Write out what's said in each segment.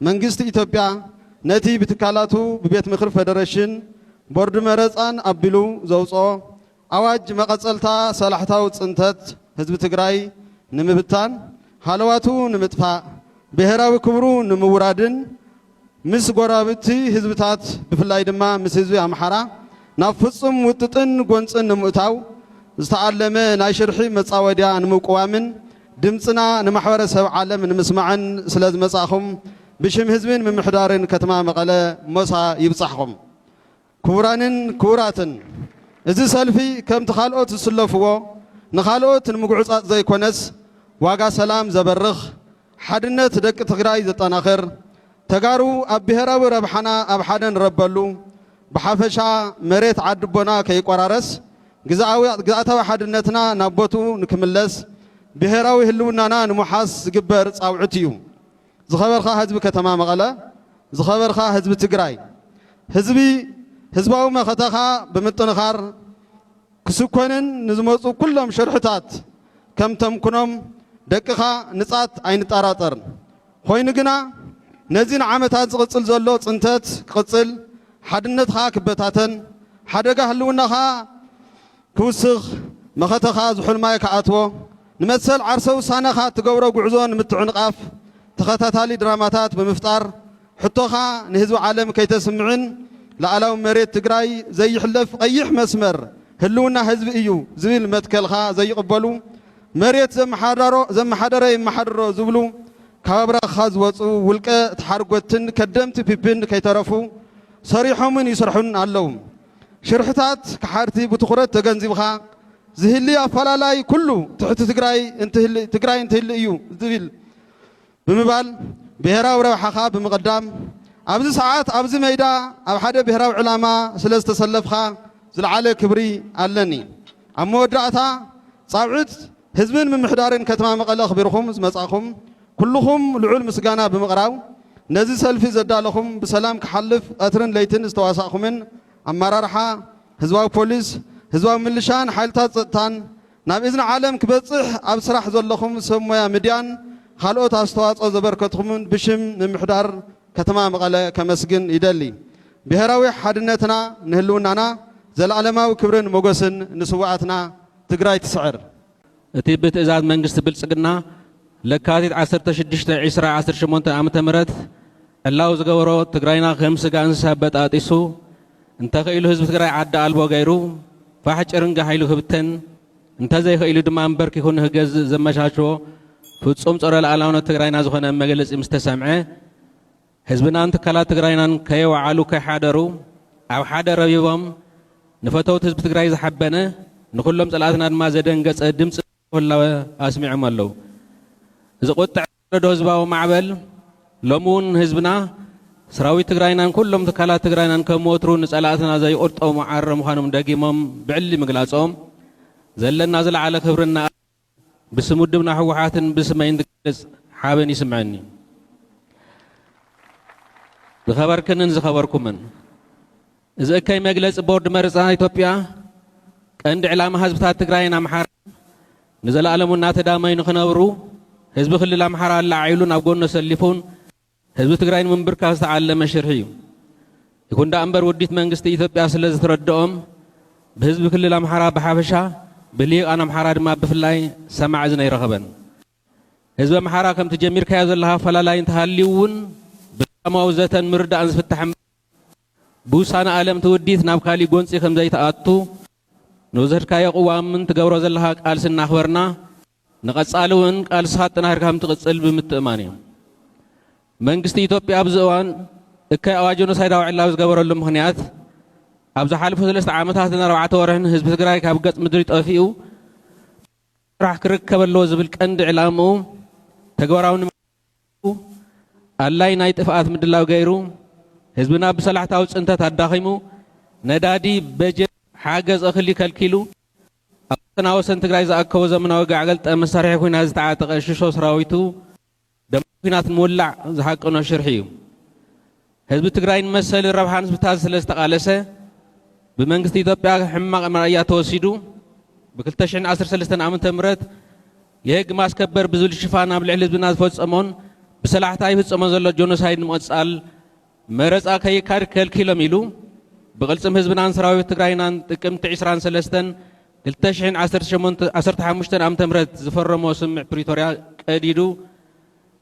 መንግስት ኢትዮጵያ ነቲ ብትካላቱ በቤት ምክር ፌደሬሽን ቦርድ መረፃን አቢሉ ዘውጾ አዋጅ መቀጸልታ ሰላሕታው ጽንተት ህዝብ ትግራይ ንምብታን ሃለዋቱ ንምጥፋእ ብሔራዊ ክብሩ ንምውራድን ምስ ጎራብቲ ህዝብታት ብፍላይ ድማ ምስ ህዝቢ አምሓራ ናብ ፍጹም ውጥጥን ጎንፅን ንምእታው ዝተዓለመ ናይ ሽርሒ መጻወድያ ንምቁዋምን ድምፅና ንማሕበረሰብ ዓለም ንምስማዕን ስለ ዝመጻእኹም ብሽም ህዝብን ምምሕዳርን ከተማ መቐለ ሞሳ ይብጻሕኹም። ክቡራንን ክቡራትን እዚ ሰልፊ ከምቲ ካልኦት ዝስለፍዎ ንኻልኦት ንምጉዕጻጽ ዘይኮነስ ዋጋ ሰላም ዘበርኽ ሓድነት ደቂ ትግራይ ዘጠናኽር ተጋሩ ኣብ ብሔራዊ ረብሓና ኣብ ሓደ ንረበሉ ብሓፈሻ መሬት ዓድቦና ከይቆራረስ ግዛኣታዊ ሓድነትና ናብ ቦቱ ንክምለስ ብሔራዊ ህልውናና ንምሓስ ዝግበር ጻውዕት እዩ። ዝኸበርካ ህዝቢ ከተማ መቐለ ዝኸበርካ ህዝቢ ትግራይ ህዝባዊ መኸተኻ ብምጥንኻር ክስኮንን ንዝመፁ ኩሎም ሽርሕታት ከም ተምኩኖም ደቅኻ ንጻት ኣይንጠራጠርን ኮይኑ ግና ነዚ ንዓመታት ዝቕጽል ዘሎ ጽንተት ክቕጽል ሓድነትኻ ክበታተን ሓደጋ ህልውናኻ ክውስኽ መኸተኻ ዝሑልማይ ከኣትዎ ንመሰል ዓርሰ ውሳነኻ ትገብሮ ጉዕዞ ንምትዕንቃፍ ተኸታታሊ ድራማታት ብምፍጣር ሕቶኻ ንህዝቢ ዓለም ከይተስምዕን ላዕላዊ መሬት ትግራይ ዘይሕለፍ ቀይሕ መስመር ህልውና ህዝቢ እዩ ዝብል መትከልኻ ዘይቕበሉ መሬት ዘመሓደረ ይመሓድሮ ዝብሉ ካብ በረኻ ዝወፁ ውልቀ ተሓርጎትን ከደምቲ ፒፕን ከይተረፉ ሰሪሖምን ይሰርሑን ኣለዉ። ሽርሕታት ክሓርቲ ብትኹረት ተገንዚብኻ ዝህሊ ኣፈላላይ ኩሉ ትሕቲ ትግራይ እንትህሊ እዩ ዝብል ብምባል ብሔራዊ ረብሓኻ ብምቕዳም ኣብዚ ሰዓት ኣብዚ ሜዳ ኣብ ሓደ ብሔራዊ ዕላማ ስለ ዝተሰለፍኻ ዝለዓለ ክብሪ ኣለኒ። ኣብ መወዳእታ ጻውዕት ህዝብን ምምሕዳርን ከተማ መቐለ ኽቢርኹም ዝመጻእኹም ኩልኹም ልዑል ምስጋና ብምቕራብ ነዚ ሰልፊ ዘዳለኹም ብሰላም ክሓልፍ ቀትርን ለይትን ዝተዋሳእኹምን ኣመራርሓ ህዝባዊ ፖሊስ ህዝባዊ ምልሻን ሓይልታት ጸጥታን ናብ እዝኒ ዓለም ክበጽሕ ኣብ ስራሕ ዘለኹም ሰብ ሞያ ሚድያን ካልኦት ኣስተዋጽኦ ዘበርከትኹምን ብሽም ምምሕዳር ከተማ መቐለ ከመስግን ይደሊ። ብሔራዊ ሓድነትና ንህልውናና ዘለዓለማዊ ክብርን ሞገስን ንስዋዕትና ትግራይ ትስዕር። እቲ ብትእዛዝ መንግስቲ ብልጽግና ለካቲት 16/2018 ዓመተ ምህረት ዕላው ዝገበሮ ትግራይና ከም ስጋ እንስሳ በጣጢሱ እንተኽኢሉ ህዝቢ ትግራይ ዓዲ ኣልቦ ገይሩ ፋሕ ጭርንጋ ኃይሉ ክብተን እንተዘይኽኢሉ ድማ እንበርኪኹ ንህገዝ ዘመቻችዎ ፍጹም ጸረ ላዕላውነት ትግራይና ዝኾነ መግለጺ ምስ ተሰምዐ ህዝብናን ትካላት ትግራይናን ከየወዓሉ ከይሓደሩ ኣብ ሓደ ረቢቦም ንፈተውት ህዝቢ ትግራይ ዝሓበነ ንኹሎም ጸላእትና ድማ ዘደንገጸ ድምፂ ኩላወ ኣስሚዖም ኣለዉ። እዚ ቁጥዕ ረዶ ህዝባዊ ማዕበል ሎሚ እውን ህዝብና ሰራዊት ትግራይናን ኩሎም ትካላት ትግራይናን ከም ወትሩ ንጸላእትና ዘይቆርጦም ዓረ ምዃኖም ደጊሞም ብዕሊ ምግላጾም ዘለና ዝለዓለ ክብርና ብስም ውድብና ሕወሓትን ብስመይ እንትገልጽ ሓበን ይስምዐኒ። ዝኸበርክንን ዝኸበርኩምን እዚ እከይ መግለፂ ቦርድ መርፃ ኢትዮጵያ ቀንዲ ዕላማ ህዝብታት ትግራይን ኣምሓራ ንዘለኣለሙ እናተዳመዩ ንኽነብሩ ህዝቢ ክልል ኣምሓራ ኣላዓኢሉ ናብ ጎኖ ሰሊፉን ህዝቢ ትግራይ ንምንብርካብ ዝተዓለመ ሽርሒ እዩ። ይኹን ዳ እምበር ውዲት መንግስቲ ኢትዮጵያ ስለ ዝተረድኦም ብህዝቢ ክልል ኣምሓራ ብሓፈሻ ብልሂቃን ኣምሓራ ድማ ብፍላይ ሰማዕ እዝነ ይረኸበን። ህዝቢ ኣምሓራ ከምቲ ጀሚርካዮ ዘለኻ ፈላላይ እንተሃልዩ እውን ብሰላማዊ ዘተን ምርዳእን ዝፍታሕ ብውሳነ ዓለም ትውዲት ናብ ካሊእ ጎንፂ ከም ዘይተኣቱ ንወዘድካዮ ቅዋምን ትገብሮ ዘለኻ ቃልሲ እናኽበርና ንቐጻሊ እውን ቃልስኻ ኣጠናኺርካ ከም ትቕጽል ብምትእማን እዩ። መንግስቲ ኢትዮጵያ ኣብዚ እዋን እካይ ኣዋጅ ጆኖሳይዳዊ ዕላው ዝገበረሉ ምኽንያት ኣብ ዝሓለፉ 3 ዓመታትን 4 ወርሕን ህዝቢ ትግራይ ካብ ገጽ ምድሪ ጠፊኡ ስራሕ ክርከብ ኣለዎ ዝብል ቀንዲ ዕላምኡ ተግባራዊ ኣላይ ናይ ጥፍኣት ምድላው ገይሩ ህዝብና ብሰላሕታዊ ጽንተት ኣዳኺሙ ነዳዲ በጀት ሓገዝ እኽሊ ከልኪሉ ኣብ ወሰን ትግራይ ዝኣከቦ ዘመናዊ ጋዕገልጠ መሳርሒ ኩናት ዝተዓጠቐ ሽሾ ሰራዊቱ ደሞ ኩናት ንምውላዕ ዝሓቅኖ ሽርሒ እዩ። ህዝቢ ትግራይ ንመሰሊ ረብሓን ህዝብታት ስለ ዝተቓለሰ ብመንግስቲ ኢትዮጵያ ሕማቕ መርኣያ ተወሲዱ ብ2013 ዓመተ ምህረት የህግ ማስከበር ብዝብል ሽፋን ኣብ ልዕሊ ህዝብና ዝፈጸሞን بسلاحታ ይፍጽሞ ዘሎ ጆኖሳይድ ንመጻል መረጻ ከይካድ ከልኪሎም ኢሉ ብቅልጽም ህዝብናን ሰራዊት ትግራይናን ጥቅምቲ 23 2015 ዓመተ ምህረት ዝፈረሞ ስምዕ ፕሪቶሪያ ቀዲዱ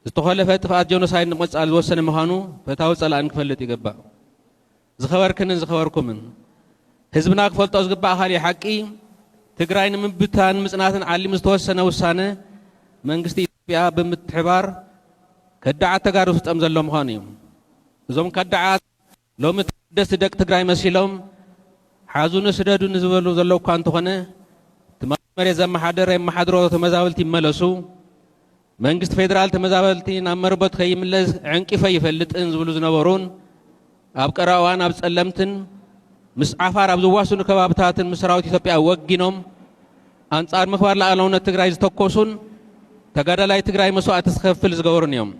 ዝተኸለፈ ጥፋት ጆኖሳይድ ንመጻል ዝወሰነ ምዃኑ ፈታዊ ጸላእን ክፈልጥ ይግባእ ዝኸበርክንን ዝኸበርኩምን ህዝብና ክፈልጦ ዝግባእ ካሊእ ሓቂ ትግራይ ንምብታን ምጽናትን ዓሊም ዝተወሰነ ውሳነ መንግስቲ ኢትዮጵያ ብምትሕባር ከዳዓት ተጋሩ ፍጸም ዘሎ ምዃኑ እዩ እዞም ከዳዓት ሎሚ ደስ ደቅ ትግራይ መሲሎም ሓዙን ስደዱን ዝበሉ ዘለዉ እኳ እንተኾነ መሬት ዘመሓደረ የመሓድሮ ተመዛበልቲ ይመለሱ መንግስቲ ፌደራል ተመዛበልቲ ናብ መርበቱ ከይምለስ ዕንቂፈ ይፈልጥን ዝብሉ ዝነበሩን ኣብ ቀረዋን ኣብ ጸለምትን ምስ ዓፋር ኣብ ዝዋስኑ ከባብታትን ምስ ሰራዊት ኢትዮጵያ ወጊኖም አንጻር ምኽባር ላዕለውነት ትግራይ ዝተኮሱን ተጋዳላይ ትግራይ መስዋዕቲ ዝኸፍል ዝገበሩን እዮም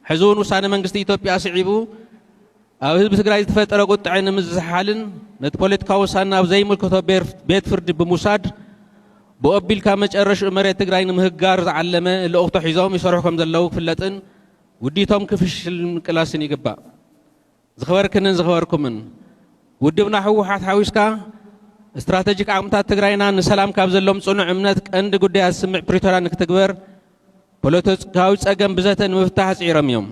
ሕዙን ውሳነ መንግስቲ ኢትዮጵያ ስዒቡ ኣብ ህዝቢ ትግራይ ዝተፈጠረ ቁጥዕ ንምዝሓልን ነቲ ፖለቲካዊ ውሳነ ኣብ ዘይምልክቶ ቤት ፍርዲ ብምውሳድ ብኦቢልካ መጨረሽ መሬት ትግራይ ንምህጋር ዝዓለመ ልእኽቶ ሒዞም ይሰርሑ ከም ዘለዉ ክፍለጥን ውዲቶም ክፍሽል ምቅላስን ይግባእ ዝኸበርክንን ዝኸበርኩምን ውድብና ሕወሓት ሓዊስካ استراتيجيك عمتات تجرينا نسلام كابزلهم صنع أمنات عند قدية سمع بريتورا نكتكبر بوليتوس كاوس أجمع بزاتن مفتاح سعرهم يوم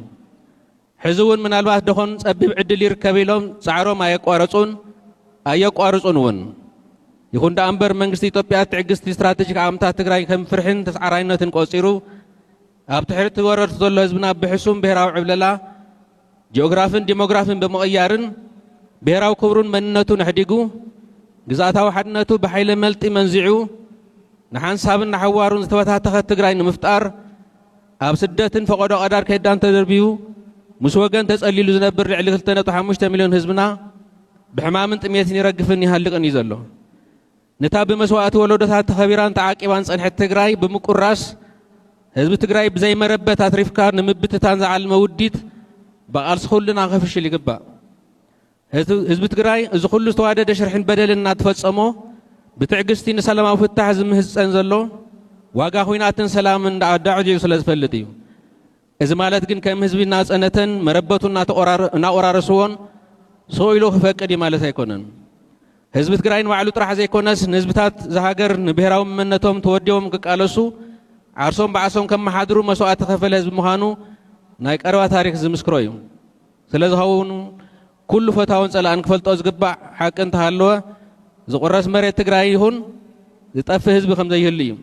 حزون من الواحد دخون سبب عدلير كبيلهم سعرهم أيق وارصون ون يكون ده أمبر منجستي توبيات عجستي استراتيجيك عمتات تجرين كم فرحين تسعرينه تنقصيرو أبتحر تورط ظل حزبنا بحسوم بهراو عبللا جغرافين ديموغرافين بمغيارن بهراو كبرون مننتو نحديقو جزاتها وحدناتو بحيل ملتي منزعو نحن سابن نحوارون استواتها تجرين مفتار أب سدتن فقدوا قدر كيدان تدربيو مسوقن تسألي لزنبر على 3.5 مليون حزبنا بحمام تميتني رقفني هاللقن يزلو نتاب مسوات ولودتها تخبيران تعاقبان صنح التجراي بمقراس حزب تجراي بزي مربت تريفكار نمبت تنزع الموديت بقالس خلنا غفش اللي قبا حزب تجراي إذا كل استوادة شرح بدل النات فتصمو بتعجستين سلام أو فتح زم هزنزلو واقع خويناتن سلام من دعوة سلز فلتيو إذا مالت جن كم حزب الناس أنتن مربتون نا أورار سوون سويلو فكر دي مالت هيكونن حزب تجراي وعلو طرح زي كونس نسبتات زهاجر نبهراهم منتهم توديهم كقالسو عرسهم بعصهم كم محاضروا مسوات خفل حزب مهانو نايك أربع تاريخ زمسكرويو سلز هون كل فتاون سألان كفلت أزقبع حق أنت هالوا زقراس مريت تجراي هون يتأفه حزب خمسة يهليهم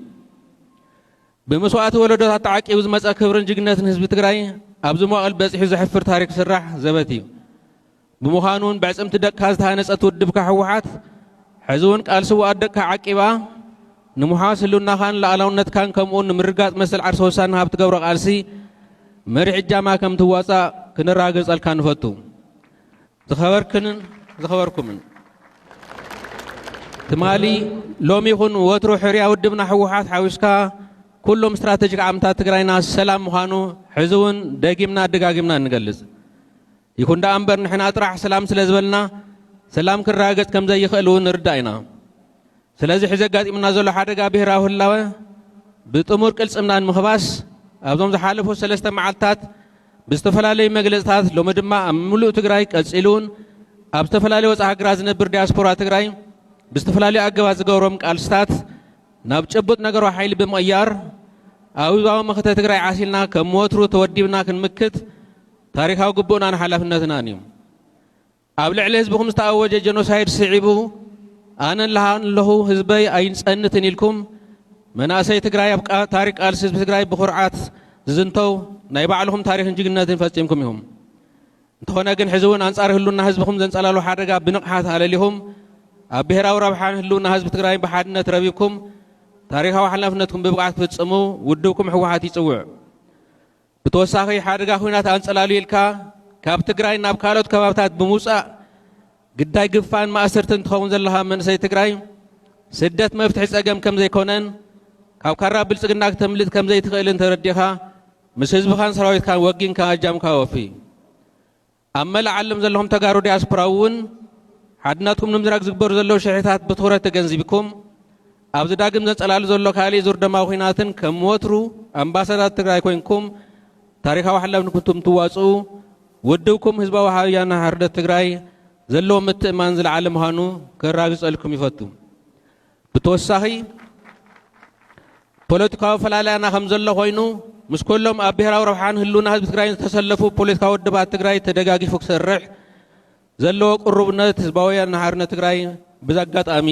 بمسوات ولدها تعاقب وزمس أكبرن جنات حزب تجراي أبزو ما البس حزب حفر تاريخ سرح زبتي بمهانون بعد امتدك هذا ناس أتودب كحوحات حزون قال سوى أدك عقبة نمحاصلون خان لعلونت كان كمون مرقات مثل عرس وسان هاب تجور قالسي مرح الجامعة كم تواسا كن راجز الكان فتو زخبركم تمالي لوم يكون وترو حريا ودبنا حوحات حوسكا كلهم استراتيجيك عمتات تجرينا السلام مهانو حزون دقيمنا دقاقيمنا نجلس يكون دا أمبر نحن أطرح سلام سلازبلنا سلام كراجت كم زي يخلون ردائنا سلازي حزقات من نزول حرقا بهراه الله بتأمر كل سمنا المخباس أبدهم زحالفو سلسة معلتات باستفلالي مجلسات لو مدما ملو تجراي كسئلون أبستفلالي وزع جرازنا بردياسبورا تجراي باستفلالي أجواز جورم كالستات نبتشبط نجار وحيل بمعيار أو زاو مخته تجراي عاسلنا كموترو تودينا كنمكت تاريخها وقبونا عن حلفنا ثنانيم قبل عليه بهم استأوج جنوسايد سعيبو أنا له حزبي أين سنتني لكم مناسي تجراي أبقى تاريخ ألسيس بتجراي بخرعات زنتو نايب عليهم تاريخ جنات فاستيمكم يهم تخونا جن حزون أنصار هلونا حزبهم زن سألوا حرقة بنقحات على لهم أبهرا وربحان هلونا حزب تجراي بحدنا تربيكم تاريخها وحلفنتكم ببقعة فتسمو ودوكم حوحاتي تسوع بتوساخي حرقة هنا تأنسلالي الكا كاب تجراي ناب كالوت كبابتات بموسى قداي قفان ما أسرتن تخون زلها من سي تجراي سدت ما يفتح سأجم كم زي كونن كاب كراب بلسقناك تملت كم زي تخيلن ترديها مش حزب خان سراويت كان وقين كان أجام كوافي أما لعلم زلهم تجارو دياسبراون حدناتكم نمزراك زكبر زلوا شحيتات بطورة تجنزبكم أبز داقم زن سلال زلوا كالي زور دماغيناتن كم وترو أمباسادات تجراي كوينكم ታሪካዊ ሓላፍነትኩም ትዋጽኡ ውድብኩም ህዝባዊ ሓያና ሓርነት ትግራይ ዘለዎ ምትእማን ዝለዓለ ምዃኑ ከራግጸልኩም ይፈቱ ብተወሳኺ ፖለቲካዊ ፈላልያና ከም ዘሎ ኮይኑ ምስ ኩሎም ኣብ ብሔራዊ ረብሓን ህልውና ህዝቢ ትግራይ ዝተሰለፉ ፖለቲካዊ ውድባት ትግራይ ተደጋጊፉ ክሰርሕ ዘለዎ ቁርብነት ህዝባዊ ሓርነት ትግራይ ብዛጋጣሚ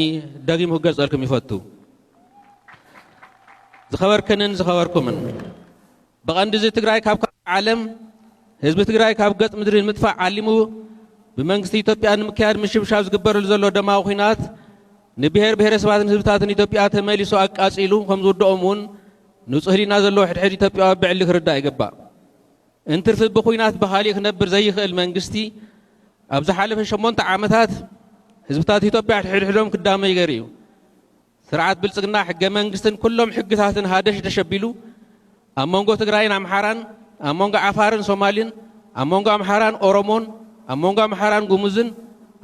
ደጊሙ ክገልጸልኩም ይፈቱ ዝኸበርክንን ዝኸበርኩምን ብቐንዲ እዚ ትግራይ ካብ ዓለም ህዝቢ ትግራይ ካብ ገጽ ምድሪ ንምጥፋእ ዓሊሙ ብመንግስቲ ኢትዮጵያ ንምክያድ ምሽብሻብ ዝግበረሉ ዘሎ ደማዊ ኩናት ንብሔር ብሔረሰባትን ህዝብታትን ኢትዮጵያ ተመሊሱ ኣቃጺሉ ከም ዝውድኦም እውን ንጹህ ህሊና ዘለዎ ሕድሕድ ኢትዮጵያዊ ብዕሊ ክርዳእ ይግባእ እንትርፊ ብኩናት ብኻሊእ ክነብር ዘይኽእል መንግስቲ ኣብ ዝሓለፈ 8 ዓመታት ህዝብታት ኢትዮጵያ ሕድሕዶም ክዳመይ ገይሩ ስርዓት ብልጽግና ሕገ መንግስትን ኩሎም ሕግታትን ሃደሽ ተሸቢሉ ኣብ መንጎ ትግራይን ኣምሓራን ኣብ መንጎ ዓፋርን ሶማሊን ኣብ መንጎ ኣምሓራን ኦሮሞን ኣብ መንጎ ኣምሓራን ጉሙዝን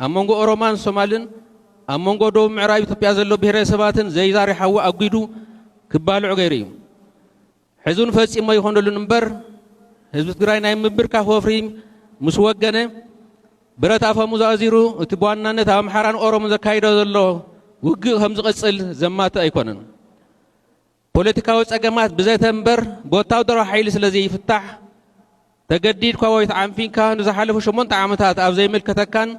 ኣብ መንጎ ኦሮማን ሶማልን ኣብ መንጎ ደቡብ ምዕራብ ኢትዮጵያ ዘሎ ብሔረሰባትን ዘይዛሪሓዎ ኣጒዱ ክባልዑ ገይሩ እዩ ሕዙን ፈጺሞ ይኾነሉን እምበር ህዝቢ ትግራይ ናይ ምብርካኽ ወፍሪ ምስ ወገነ ብረት ኣፈሙዝ ኣዚሩ እቲ ብዋናነት ኣብ ኣምሓራን ኦሮሞን ዘካይዶ ዘሎ ውግእ ከም ዝቕጽል ዘማትእ ኣይኮነን ፖለቲካዊ ጸገማት ብዘተ እምበር ብወታደራዊ ሓይሊ ስለ ዘይፍታሕ ተገዲድካ ወይ ተዓንፊንካ ንዝሓለፉ 8 ዓመታት ኣብ ዘይምልከተካን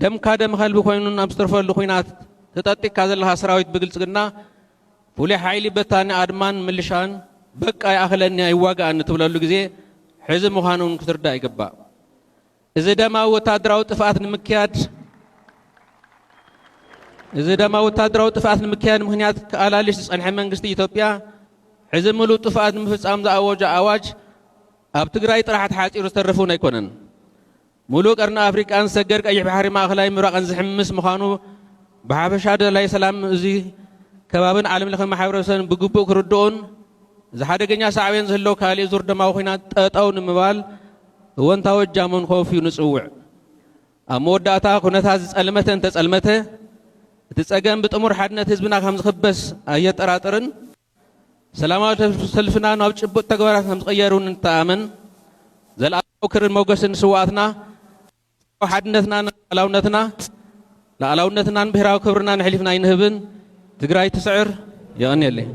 ደምካ ደም ከልቢ ኮይኑን ኣብ ዝተርፈሉ ኩናት ተጠጢቅካ ዘለኻ ሰራዊት ብግልጽግና ፍሉይ ሓይሊ በታኒ ኣድማን ምልሻን በቃ ይኣኽለኒ ኣይዋጋእኒ ትብለሉ ግዜ ሕዚ ምዃኑን ክትርዳእ ይግባእ እዚ ደማዊ ወታደራዊ ጥፍኣት ንምክያድ ምክንያት ከኣላልሽ ዝጸንሐ መንግስቲ ኢትዮጵያ ሕዚ ምሉእ ጥፍኣት ንምፍጻም ዝኣወጀ ኣዋጅ ኣብ ትግራይ ጥራሕ ተሓጺሩ ዝተረፉን ኣይኮነን ሙሉእ ቀርኒ ኣፍሪቃን ሰገድ ቀይሕ ባሕሪ ማእኸላይ ምብራቕን ዝሕምስ ምዃኑ ብሓፈሻ ደላይ ሰላም እዚ ከባብን ዓለም ለኸ ማሕበረሰብን ብግቡእ ክርድኡን ዝሓደገኛ ሳዕብየን ዝህለው ካልእ ዙር ደማዊ ኩናት ጠጠው ንምባል እወንታዊ እጃሞን ከወፍዩ ንጽውዕ ኣብ መወዳእታ ኩነታት ዝጸልመተን ተጸልመተ እቲ ጸገም ብጥሙር ሓድነት ህዝብና ከም ዝኽበስ ኣየጠራጥርን ሰላማዊ ሰልፍና ናብ ጭቡጥ ተግባራት ከም ዝቕየሩን እንተኣመን ዘለኣለዊ ክርን መውገስን ስዋእትና ሓድነትናን ላዕላውነትናን ብሔራዊ ክብርና ንሕሊፍና ይንህብን ትግራይ ትስዕር ይቕንየለይ